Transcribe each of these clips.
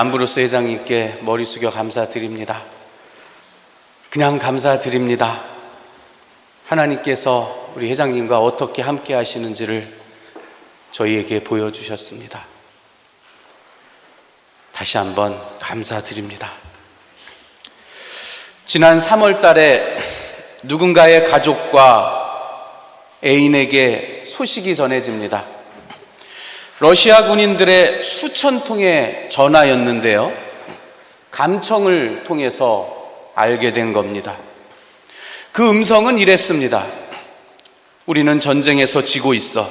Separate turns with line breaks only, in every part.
안브로스 회장님께 머리 숙여 감사드립니다. 그냥 감사드립니다. 하나님께서 우리 회장님과 어떻게 함께 하시는지를 저희에게 보여주셨습니다. 다시 한번 감사드립니다. 지난 3월 달에 누군가의 가족과 애인에게 소식이 전해집니다. 러시아 군인들의 수천 통의 전화였는데요, 감청을 통해서 알게 된 겁니다. 그 음성은 이랬습니다. 우리는 전쟁에서 지고 있어.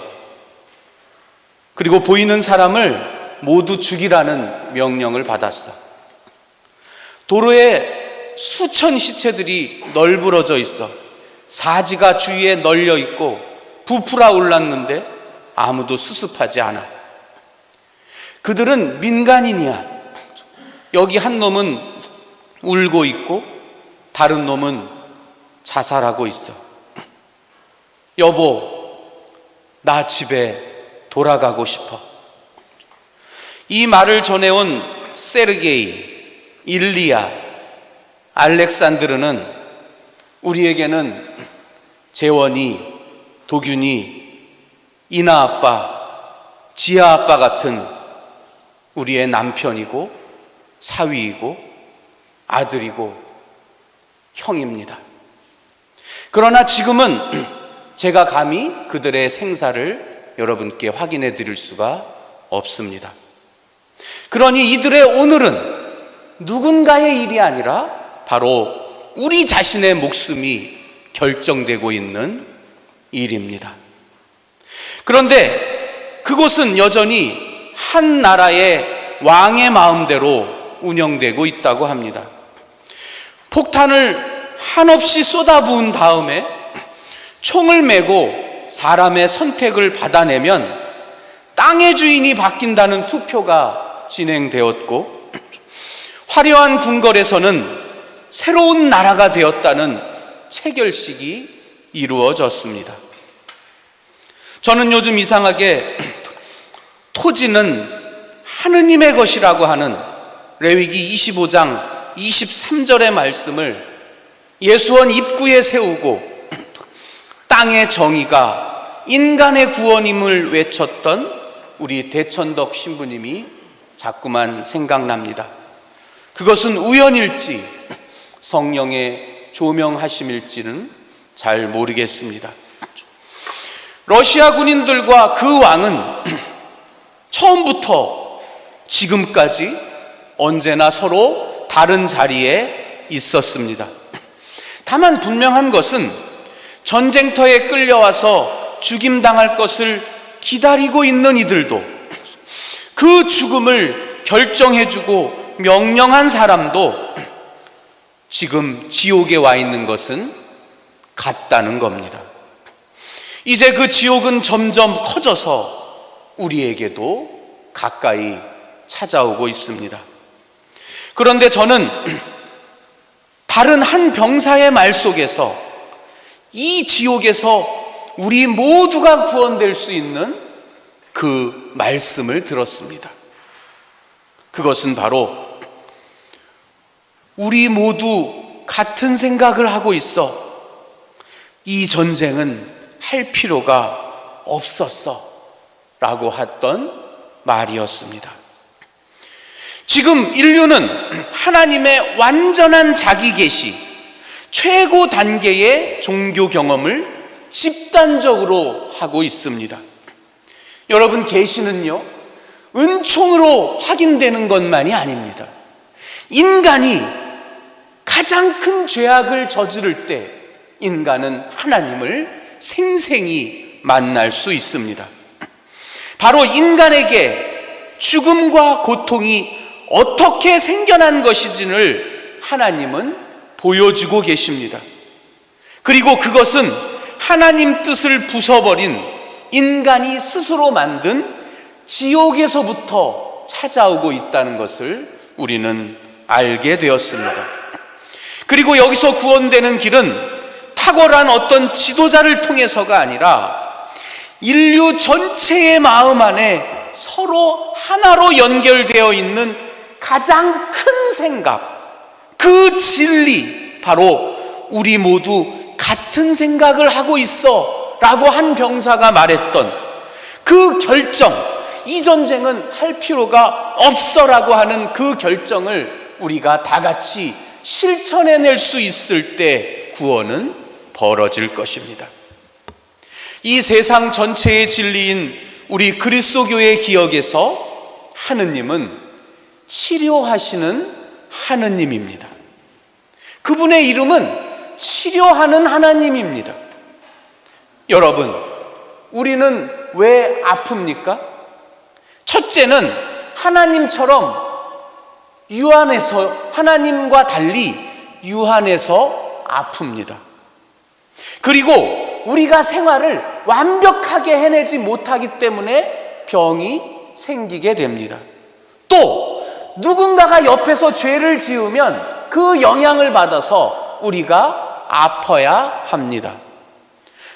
그리고 보이는 사람을 모두 죽이라는 명령을 받았어. 도로에 수천 시체들이 널브러져 있어. 사지가 주위에 널려 있고 부풀어 올랐는데 아무도 수습하지 않아. 그들은 민간인이야. 여기 한 놈은 울고 있고 다른 놈은 자살하고 있어. 여보, 나 집에 돌아가고 싶어. 이 말을 전해온 세르게이, 일리야, 알렉산드르는 우리에게는 재원이, 도균이, 이나 아빠, 지아 아빠 같은 우리의 남편이고 사위이고 아들이고 형입니다. 그러나 지금은 제가 감히 그들의 생사를 여러분께 확인해 드릴 수가 없습니다. 그러니 이들의 오늘은 누군가의 일이 아니라 바로 우리 자신의 목숨이 결정되고 있는 일입니다. 그런데 그곳은 여전히 한 나라의 왕의 마음대로 운영되고 있다고 합니다. 폭탄을 한없이 쏟아부은 다음에 총을 메고 사람의 선택을 받아내면 땅의 주인이 바뀐다는 투표가 진행되었고, 화려한 궁궐에서는 새로운 나라가 되었다는 체결식이 이루어졌습니다. 저는 요즘 이상하게 토지는 하느님의 것이라고 하는 레위기 25장 23절의 말씀을 예수원 입구에 세우고 땅의 정의가 인간의 구원임을 외쳤던 우리 대천덕 신부님이 자꾸만 생각납니다. 그것은 우연일지 성령의 조명하심일지는 잘 모르겠습니다. 러시아 군인들과 그 왕은 처음부터 지금까지 언제나 서로 다른 자리에 있었습니다. 다만 분명한 것은 전쟁터에 끌려와서 죽임당할 것을 기다리고 있는 이들도, 그 죽음을 결정해주고 명령한 사람도 지금 지옥에 와 있는 것은 같다는 겁니다. 이제 그 지옥은 점점 커져서 우리에게도 가까이 찾아오고 있습니다. 그런데 저는 다른 한 병사의 말 속에서 이 지옥에서 우리 모두가 구원될 수 있는 그 말씀을 들었습니다. 그것은 바로 우리 모두 같은 생각을 하고 있어. 이 전쟁은 할 필요가 없었어 라고 했던 말이었습니다. 지금 인류는 하나님의 완전한 자기 계시, 최고 단계의 종교 경험을 집단적으로 하고 있습니다. 여러분, 계시는요, 은총으로 확인되는 것만이 아닙니다. 인간이 가장 큰 죄악을 저지를 때 인간은 하나님을 생생히 만날 수 있습니다. 바로 인간에게 죽음과 고통이 어떻게 생겨난 것인지를 하나님은 보여주고 계십니다. 그리고 그것은 하나님 뜻을 부숴버린 인간이 스스로 만든 지옥에서부터 찾아오고 있다는 것을 우리는 알게 되었습니다. 그리고 여기서 구원되는 길은 탁월한 어떤 지도자를 통해서가 아니라 인류 전체의 마음 안에 서로 하나로 연결되어 있는 가장 큰 생각, 그 진리, 바로 우리 모두 같은 생각을 하고 있어 라고 한 병사가 말했던 그 결정, 이 전쟁은 할 필요가 없어 라고 하는 그 결정을 우리가 다 같이 실천해낼 수 있을 때 구원은 벌어질 것입니다. 이 세상 전체의 진리인 우리 그리스도교의 기억에서 하느님은 치료하시는 하느님입니다. 그분의 이름은 치료하는 하나님입니다. 여러분, 우리는 왜 아픕니까? 첫째는 하나님처럼 유한해서, 하나님과 달리 유한해서 아픕니다. 그리고 우리가 생활을 완벽하게 해내지 못하기 때문에 병이 생기게 됩니다. 또 누군가가 옆에서 죄를 지으면 그 영향을 받아서 우리가 아파야 합니다.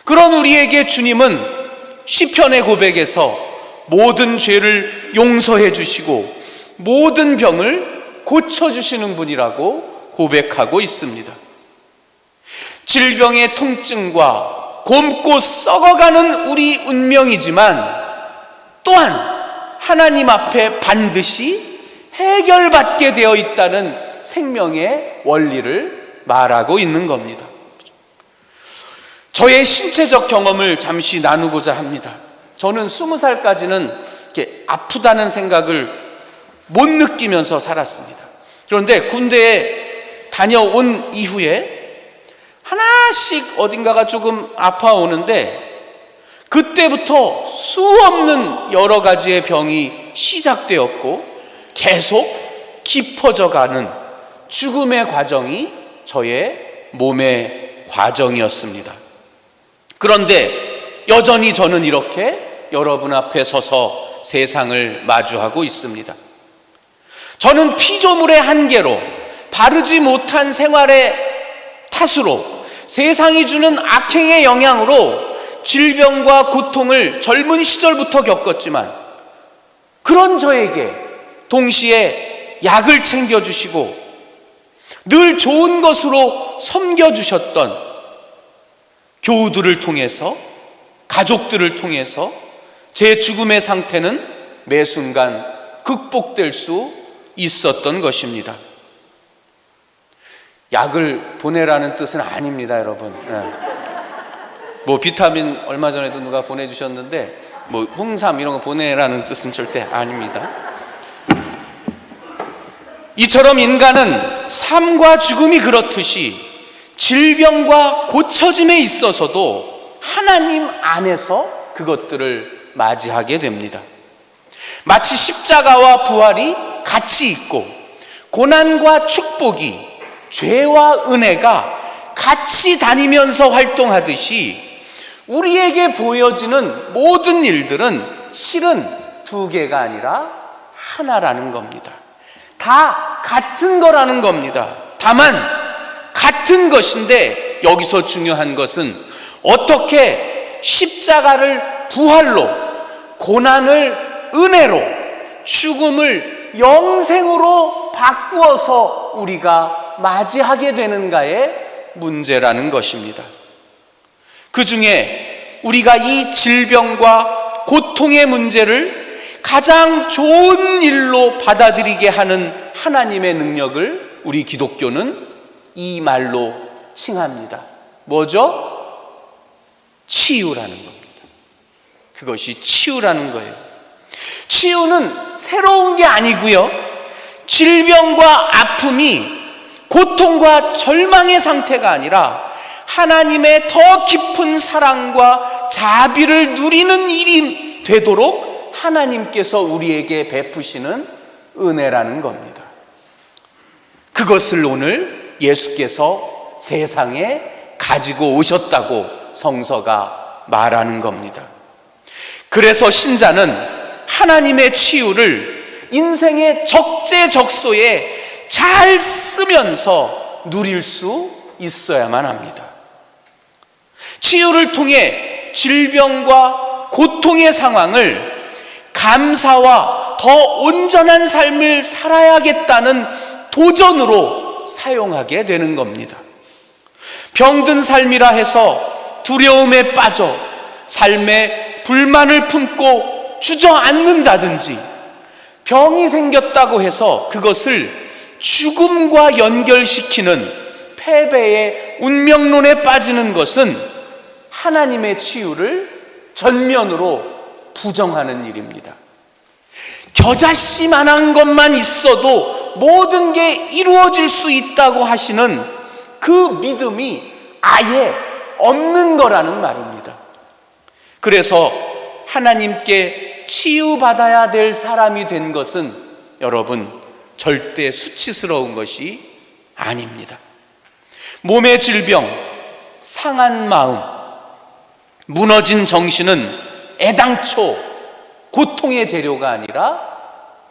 그런 우리에게 주님은 시편의 고백에서 모든 죄를 용서해 주시고 모든 병을 고쳐주시는 분이라고 고백하고 있습니다. 질병의 통증과 곪고 썩어가는 우리 운명이지만 또한 하나님 앞에 반드시 해결받게 되어 있다는 생명의 원리를 말하고 있는 겁니다. 저의 신체적 경험을 잠시 나누고자 합니다. 저는 20살까지는 이렇게 아프다는 생각을 못 느끼면서 살았습니다. 그런데 군대에 다녀온 이후에 하나씩 어딘가가 조금 아파오는데 그때부터 수없는 여러 가지의 병이 시작되었고 계속 깊어져가는 죽음의 과정이 저의 몸의 과정이었습니다. 그런데 여전히 저는 이렇게 여러분 앞에 서서 세상을 마주하고 있습니다. 저는 피조물의 한계로, 바르지 못한 생활의 탓으로, 세상이 주는 악행의 영향으로 질병과 고통을 젊은 시절부터 겪었지만 그런 저에게 동시에 약을 챙겨주시고 늘 좋은 것으로 섬겨주셨던 교우들을 통해서, 가족들을 통해서 제 죽음의 상태는 매 순간 극복될 수 있었던 것입니다. 약을 보내라는 뜻은 아닙니다, 여러분. 뭐 비타민 얼마 전에도 누가 보내주셨는데 뭐 홍삼 이런 거 보내라는 뜻은 절대 아닙니다. 이처럼 인간은 삶과 죽음이 그렇듯이 질병과 고쳐짐에 있어서도 하나님 안에서 그것들을 맞이하게 됩니다. 마치 십자가와 부활이 같이 있고 고난과 축복이, 죄와 은혜가 같이 다니면서 활동하듯이 우리에게 보여지는 모든 일들은 실은 두 개가 아니라 하나라는 겁니다. 다 같은 거라는 겁니다. 다만 같은 것인데 여기서 중요한 것은 어떻게 십자가를 부활로, 고난을 은혜로, 죽음을 영생으로 바꾸어서 우리가 맞이하게 되는가의 문제라는 것입니다. 그 중에 우리가 이 질병과 고통의 문제를 가장 좋은 일로 받아들이게 하는 하나님의 능력을 우리 기독교는 이 말로 칭합니다. 뭐죠? 치유라는 겁니다. 그것이 치유라는 거예요. 치유는 새로운 게 아니고요, 질병과 아픔이 고통과 절망의 상태가 아니라 하나님의 더 깊은 사랑과 자비를 누리는 일이 되도록 하나님께서 우리에게 베푸시는 은혜라는 겁니다. 그것을 오늘 예수께서 세상에 가지고 오셨다고 성서가 말하는 겁니다. 그래서 신자는 하나님의 치유를 인생의 적재적소에 잘 쓰면서 누릴 수 있어야만 합니다. 치유를 통해 질병과 고통의 상황을 감사와 더 온전한 삶을 살아야겠다는 도전으로 사용하게 되는 겁니다. 병든 삶이라 해서 두려움에 빠져 삶에 불만을 품고 주저앉는다든지, 병이 생겼다고 해서 그것을 죽음과 연결시키는 패배의 운명론에 빠지는 것은 하나님의 치유를 전면으로 부정하는 일입니다. 겨자씨만한 것만 있어도 모든 게 이루어질 수 있다고 하시는 그 믿음이 아예 없는 거라는 말입니다. 그래서 하나님께 치유받아야 될 사람이 된 것은 여러분 절대 수치스러운 것이 아닙니다. 몸의 질병, 상한 마음, 무너진 정신은 애당초 고통의 재료가 아니라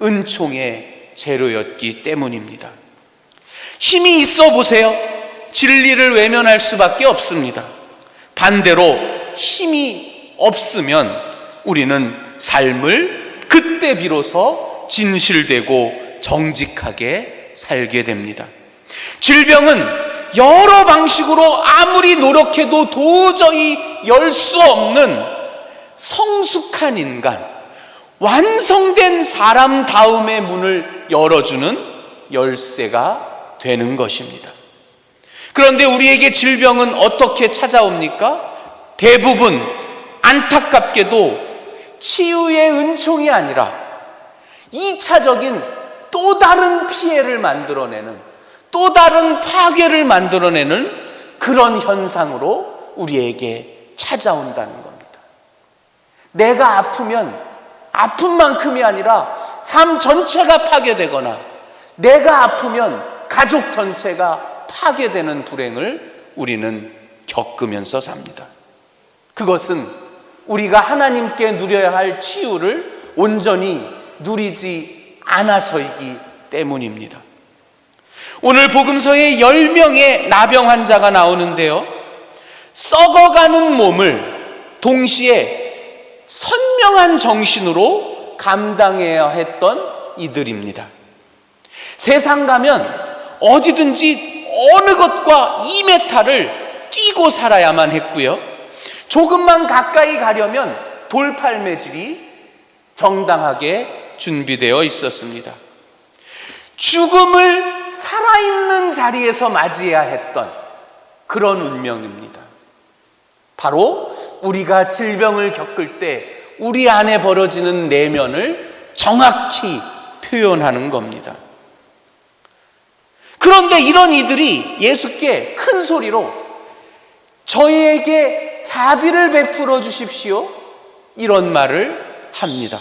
은총의 재료였기 때문입니다. 힘이 있어 보세요. 진리를 외면할 수밖에 없습니다. 반대로 힘이 없으면 우리는 삶을 그때 비로소 진실되고 정직하게 살게 됩니다. 질병은 여러 방식으로 아무리 노력해도 도저히 열 수 없는 성숙한 인간, 완성된 사람다움의 문을 열어주는 열쇠가 되는 것입니다. 그런데 우리에게 질병은 어떻게 찾아옵니까? 대부분 안타깝게도 치유의 은총이 아니라 2차적인 또 다른 피해를 만들어내는, 또 다른 파괴를 만들어내는 그런 현상으로 우리에게 찾아온다는 겁니다. 내가 아프면 아픈 만큼이 아니라 삶 전체가 파괴되거나, 내가 아프면 가족 전체가 파괴되는 불행을 우리는 겪으면서 삽니다. 그것은 우리가 하나님께 누려야 할 치유를 온전히 누리지 않아서이기 때문입니다. 오늘 복음서에 10명의 나병 환자가 나오는데요, 썩어가는 몸을 동시에 선명한 정신으로 감당해야 했던 이들입니다. 세상 가면 어디든지 어느 것과 2m를 뛰고 살아야만 했고요, 조금만 가까이 가려면 돌팔매질이 정당하게 준비되어 있었습니다. 죽음을 살아있는 자리에서 맞이해야 했던 그런 운명입니다. 바로 우리가 질병을 겪을 때 우리 안에 벌어지는 내면을 정확히 표현하는 겁니다. 그런데 이런 이들이 예수께 큰 소리로 저희에게 자비를 베풀어 주십시오, 이런 말을 합니다.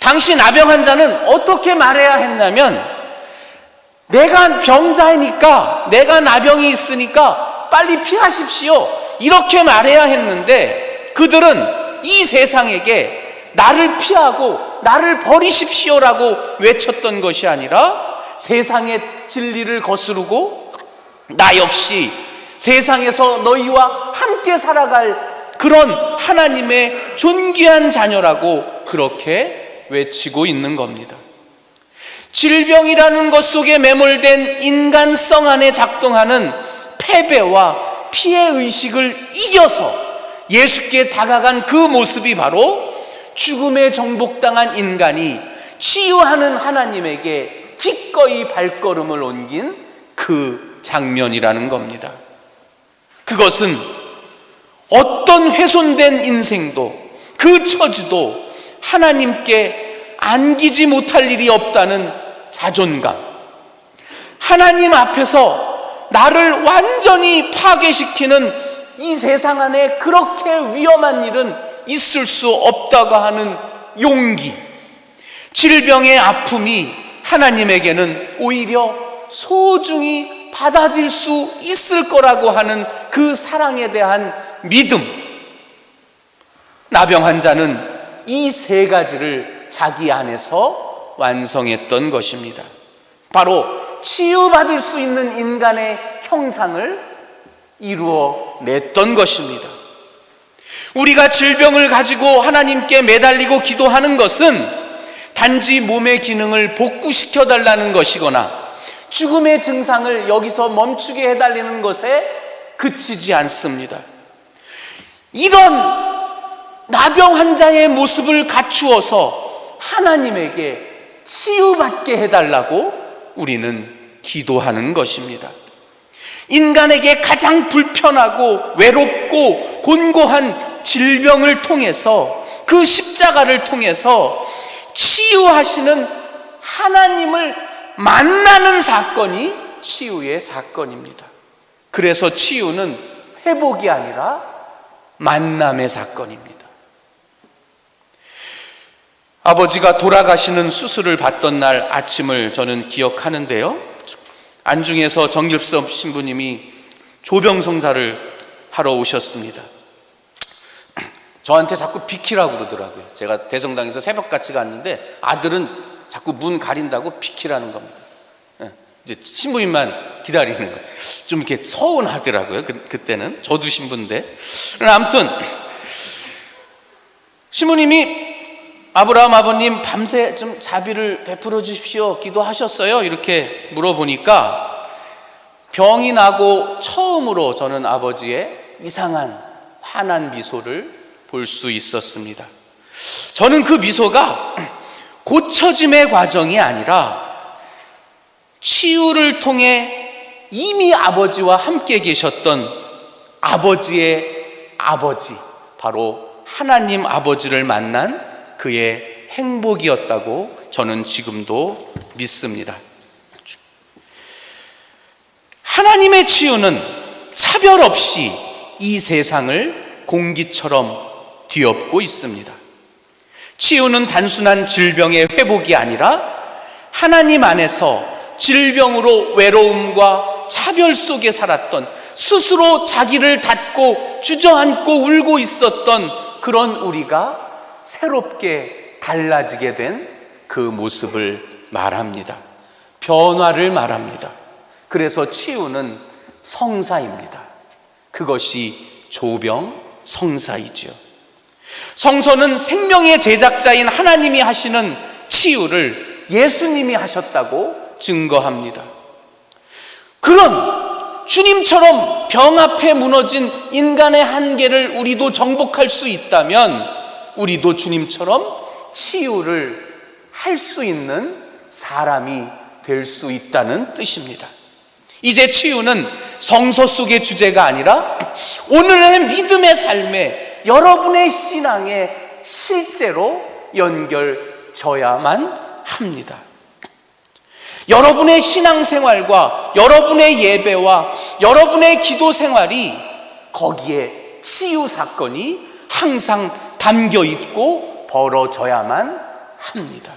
당시 나병 환자는 어떻게 말해야 했냐면, 내가 병자이니까, 내가 나병이 있으니까 빨리 피하십시오, 이렇게 말해야 했는데, 그들은 이 세상에게 나를 피하고 나를 버리십시오라고 외쳤던 것이 아니라 세상의 진리를 거스르고 나 역시 세상에서 너희와 함께 살아갈 그런 하나님의 존귀한 자녀라고 그렇게 외치고 있는 겁니다. 질병이라는 것 속에 매몰된 인간성 안에 작동하는 패배와 피해의식을 이겨서 예수께 다가간 그 모습이 바로 죽음에 정복당한 인간이 치유하는 하나님에게 기꺼이 발걸음을 옮긴 그 장면이라는 겁니다. 그것은 어떤 훼손된 인생도, 그 처지도 하나님께 안기지 못할 일이 없다는 자존감, 하나님 앞에서 나를 완전히 파괴시키는 이 세상 안에 그렇게 위험한 일은 있을 수 없다고 하는 용기, 질병의 아픔이 하나님에게는 오히려 소중히 받아들일 수 있을 거라고 하는 그 사랑에 대한 믿음. 나병 환자는 이 세 가지를 자기 안에서 완성했던 것입니다. 바로 치유받을 수 있는 인간의 형상을 이루어냈던 것입니다. 우리가 질병을 가지고 하나님께 매달리고 기도하는 것은 단지 몸의 기능을 복구시켜 달라는 것이거나 죽음의 증상을 여기서 멈추게 해달라는 것에 그치지 않습니다. 이런 나병 환자의 모습을 갖추어서 하나님에게 치유받게 해달라고 우리는 기도하는 것입니다. 인간에게 가장 불편하고 외롭고 곤고한 질병을 통해서, 그 십자가를 통해서 치유하시는 하나님을 만나는 사건이 치유의 사건입니다. 그래서 치유는 회복이 아니라 만남의 사건입니다. 아버지가 돌아가시는 수술을 받던 날 아침을 저는 기억하는데요, 안중에서 정길섭 신부님이 조병성사를 하러 오셨습니다. 저한테 자꾸 비키라고 그러더라고요. 제가 대성당에서 새벽같이 갔는데 아들은 자꾸 문 가린다고 비키라는 겁니다. 이제 신부님만 기다리는 거예요. 좀 이렇게 서운하더라고요. 그때는 저도 신부인데. 아무튼 신부님이 아브라함 아버님 밤새 좀 자비를 베풀어 주십시오, 기도하셨어요? 이렇게 물어보니까 병이 나고 처음으로 저는 아버지의 이상한 환한 미소를 볼 수 있었습니다. 저는 그 미소가 고쳐짐의 과정이 아니라 치유를 통해 이미 아버지와 함께 계셨던 아버지의 아버지, 바로 하나님 아버지를 만난 그의 행복이었다고 저는 지금도 믿습니다. 하나님의 치유는 차별 없이 이 세상을 공기처럼 뒤엎고 있습니다. 치유는 단순한 질병의 회복이 아니라 하나님 안에서 질병으로 외로움과 차별 속에 살았던, 스스로 자기를 닫고 주저앉고 울고 있었던 그런 우리가 새롭게 달라지게 된 그 모습을 말합니다. 변화를 말합니다. 그래서 치유는 성사입니다. 그것이 조병성사이지요. 성서는 생명의 제작자인 하나님이 하시는 치유를 예수님이 하셨다고 증거합니다. 그런 주님처럼 병 앞에 무너진 인간의 한계를 우리도 정복할 수 있다면 우리도 주님처럼 치유를 할 수 있는 사람이 될 수 있다는 뜻입니다. 이제 치유는 성서 속의 주제가 아니라 오늘의 믿음의 삶에, 여러분의 신앙에 실제로 연결져야만 합니다. 여러분의 신앙생활과 여러분의 예배와 여러분의 기도 생활이 거기에 치유 사건이 항상 담겨 있고 벌어져야만 합니다.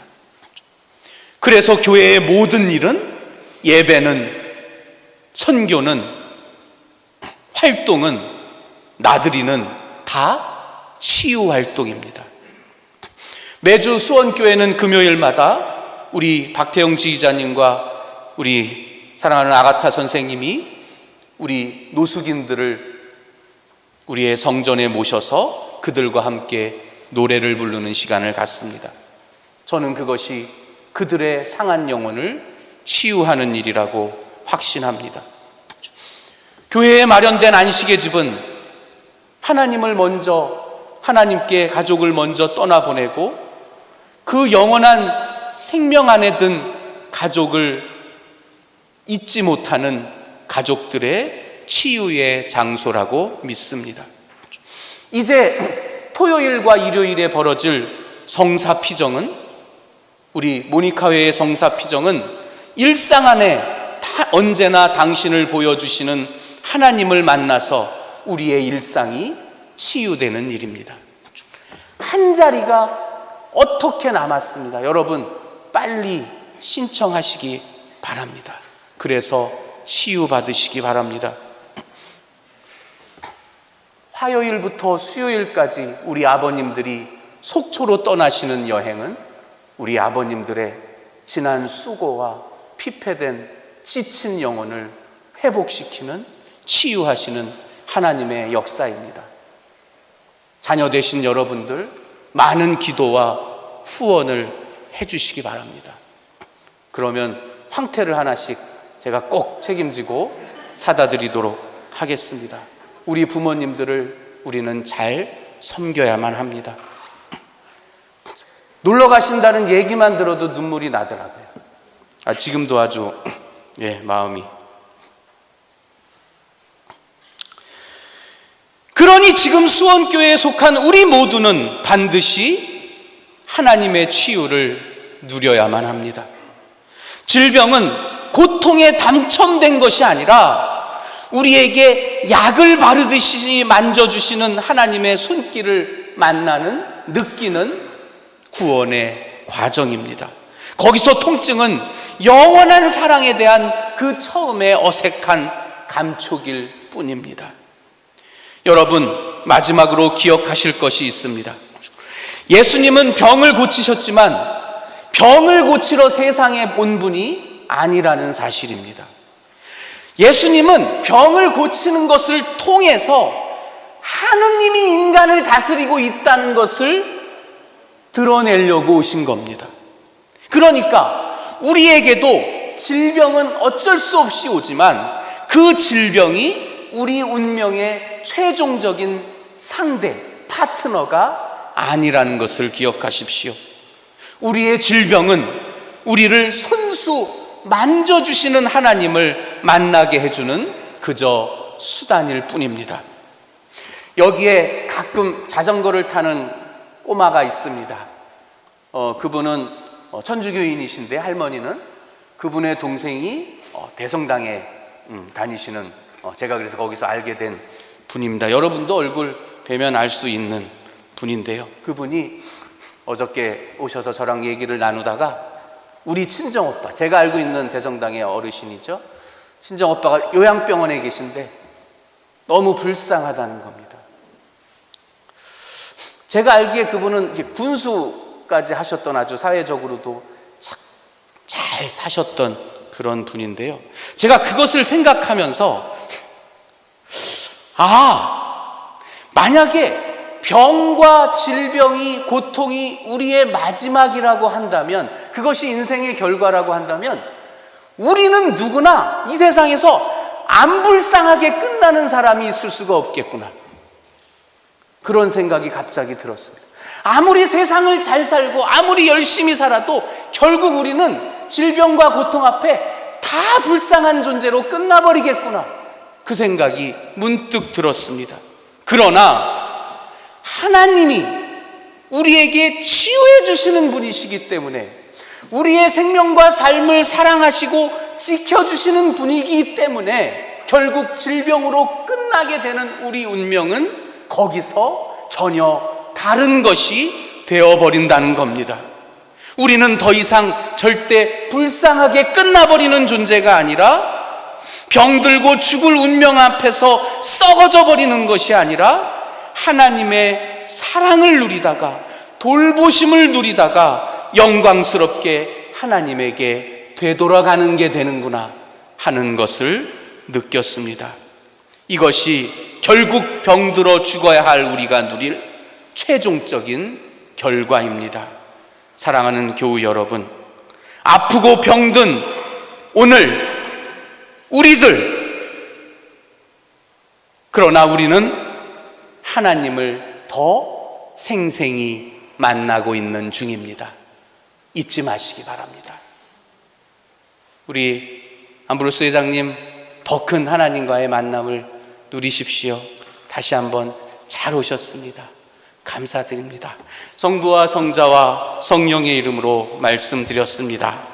그래서 교회의 모든 일은, 예배는, 선교는, 활동은, 나들이는 다 치유 활동입니다. 매주 수원교회는 금요일마다 우리 박태영 지휘자님과 우리 사랑하는 아가타 선생님이 우리 노숙인들을 우리의 성전에 모셔서 그들과 함께 노래를 부르는 시간을 갖습니다. 저는 그것이 그들의 상한 영혼을 치유하는 일이라고 확신합니다. 교회에 마련된 안식의 집은 하나님께 가족을 먼저 떠나보내고 그 영원한 생명 안에 든 가족을 잊지 못하는 가족들의 치유의 장소라고 믿습니다. 이제 토요일과 일요일에 벌어질 성사피정은, 우리 모니카회의 성사피정은 일상 안에 언제나 당신을 보여주시는 하나님을 만나서 우리의 일상이 치유되는 일입니다. 한 자리가 어떻게 남았습니다. 여러분 빨리 신청하시기 바랍니다. 그래서 치유받으시기 바랍니다. 화요일부터 수요일까지 우리 아버님들이 속초로 떠나시는 여행은 우리 아버님들의 지난 수고와 피폐된 지친 영혼을 회복시키는, 치유하시는 하나님의 역사입니다. 자녀 되신 여러분들 많은 기도와 후원을 해주시기 바랍니다. 그러면 황태를 하나씩 제가 꼭 책임지고 사다 드리도록 하겠습니다. 우리 부모님들을 우리는 잘 섬겨야만 합니다. 놀러 가신다는 얘기만 들어도 눈물이 나더라고요. 지금도 아주 마음이. 그러니 지금 수원교회에 속한 우리 모두는 반드시 하나님의 치유를 누려야만 합니다. 질병은 고통에 당첨된 것이 아니라 우리에게 약을 바르듯이 만져주시는 하나님의 손길을 만나는, 느끼는 구원의 과정입니다. 거기서 통증은 영원한 사랑에 대한 그 처음의 어색한 감촉일 뿐입니다. 여러분, 마지막으로 기억하실 것이 있습니다. 예수님은 병을 고치셨지만 병을 고치러 세상에 온 분이 아니라는 사실입니다. 예수님은 병을 고치는 것을 통해서 하느님이 인간을 다스리고 있다는 것을 드러내려고 오신 겁니다. 그러니까 우리에게도 질병은 어쩔 수 없이 오지만 그 질병이 우리 운명의 최종적인 상대, 파트너가 아니라는 것을 기억하십시오. 우리의 질병은 우리를 손수 만져주시는 하나님을 만나게 해주는 그저 수단일 뿐입니다. 여기에 가끔 자전거를 타는 꼬마가 있습니다. 그분은 천주교인이신데, 할머니는 그분의 동생이 대성당에 다니시는, 제가 그래서 거기서 알게 된 분입니다. 여러분도 얼굴 뵈면 알 수 있는 분인데요. 그분이 어저께 오셔서 저랑 얘기를 나누다가 우리 친정오빠, 제가 알고 있는 대성당의 어르신이죠. 친정오빠가 요양병원에 계신데 너무 불쌍하다는 겁니다. 제가 알기에 그분은 군수까지 하셨던, 아주 사회적으로도 잘 사셨던 그런 분인데요. 제가 그것을 생각하면서 만약에 병과 질병이, 고통이 우리의 마지막이라고 한다면, 그것이 인생의 결과라고 한다면 우리는 누구나 이 세상에서 안 불쌍하게 끝나는 사람이 있을 수가 없겠구나, 그런 생각이 갑자기 들었습니다. 아무리 세상을 잘 살고 아무리 열심히 살아도 결국 우리는 질병과 고통 앞에 다 불쌍한 존재로 끝나버리겠구나, 그 생각이 문득 들었습니다. 그러나 하나님이 우리에게 치유해 주시는 분이시기 때문에, 우리의 생명과 삶을 사랑하시고 지켜주시는 분이기 때문에 결국 질병으로 끝나게 되는 우리 운명은 거기서 전혀 다른 것이 되어버린다는 겁니다. 우리는 더 이상 절대 불쌍하게 끝나버리는 존재가 아니라, 병들고 죽을 운명 앞에서 썩어져 버리는 것이 아니라 하나님의 사랑을 누리다가, 돌보심을 누리다가 영광스럽게 하나님에게 되돌아가는 게 되는구나 하는 것을 느꼈습니다. 이것이 결국 병들어 죽어야 할 우리가 누릴 최종적인 결과입니다. 사랑하는 교우 여러분, 아프고 병든 오늘 우리들, 그러나 우리는 하나님을 더 생생히 만나고 있는 중입니다. 잊지 마시기 바랍니다. 우리 암브로스 회장님, 더 큰 하나님과의 만남을 누리십시오. 다시 한번 잘 오셨습니다. 감사드립니다. 성부와 성자와 성령의 이름으로 말씀드렸습니다.